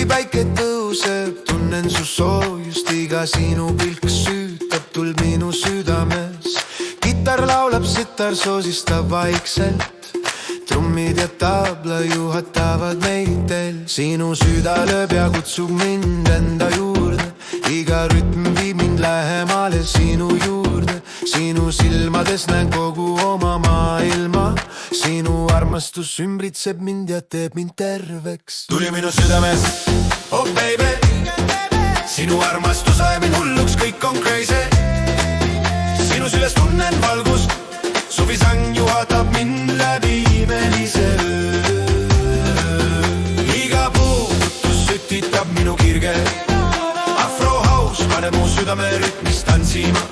päike tõuseb, tunnen su soojust, iga sinu pilk süütab tuld minu südames. Kitar laulab, sitar soosistab vaikselt, trummid ja tabla juhatavad meid teel. Sinu süda lööb ja kutsub mind enda juurde, iga rütm viib mind lähemale sinu juurde. Sinu silmades näen kogu oma maailma, sinu armastus ümbritseb mind ja teeb mind terveks. Tuli minu südames, oh baby, sinu armastus ajab mind hulluks, kõik on crazy. Sinu süles tunnen valgust, suvisang juhatab mind läbi imelise öö. Iga puudutus sütitab minu kirge, afrohaus paneb mu südame rütmis tantsima.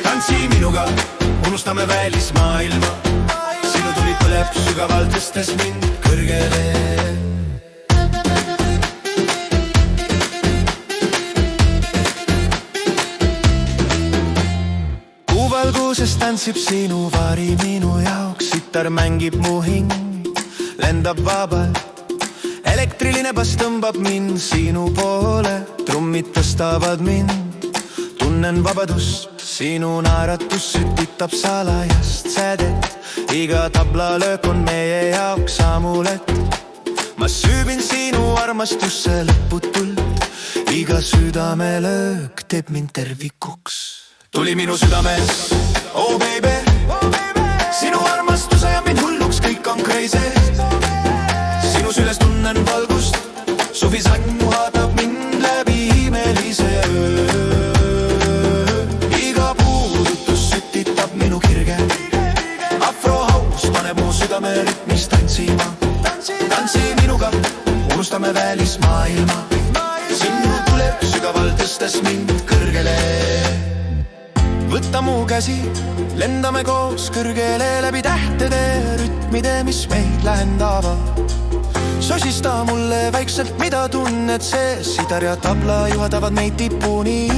Tantsi minuga, unustame välismaailma, sinu tuli põleb sügavalt, tõstes mind kõrgele. Kuuvalguses tantsib sinu vari minu jaoks, sitar mängib mu hing, lendab vabalt. Elektriline bass tõmbab mind sinu poole, trummid tõstavad mind, tunnen vabadust. Sinu naeratus sütitab salajast sädet, iga tablalöök on meie jaoks amulet. Ma süübin sinu armastusse lõputult, iga südamelöök teeb mind tervikuks. Tuli minu südames, oh baby, sinu armastus ajab mind hulluks, kõik on crazy. Sinu süles tunnen valgust, suvisang juhatab mind läbi imelise öö. Iga puudutus sütitab minu kirge, afrohaus paneb mu südame rütmis tantsima. Tantsi minuga, unustame välismaailma, sinu tuleb sügavalt, tõstes mind kõrgele. Võta mu käsi, lendame koos kõrgele läbi tähtede rütmide, mis meid lähendavad. Sosista mulle väikselt, mida tunned sees, sitar ja tabla juhatavad meid tipuni.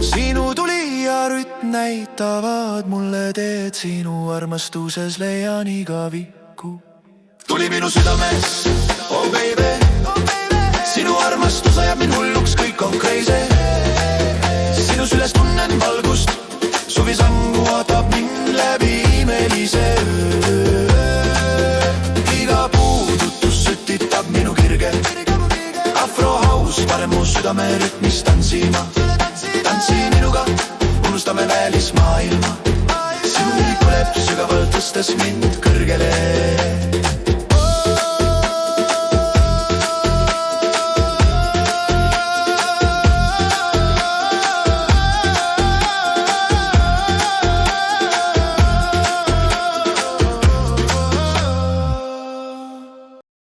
Sinu tuli ja rütm näitavad mulle teed, sinu armastuses leian igaviku. Tuli minu südames, oh baby, sinu armastus ajab mind hulluks, kõik on crazy. Sinu süles tunnen valgust, suvisang juhatab mind läbi imelise öö. Iga puudutus sütitab minu kirge, afrohaus paneb mu südame rütmis tantsima. Tantsi minuga, unustame välismaailma, sinu põleb sügavalt, tõstes mind kõrgele.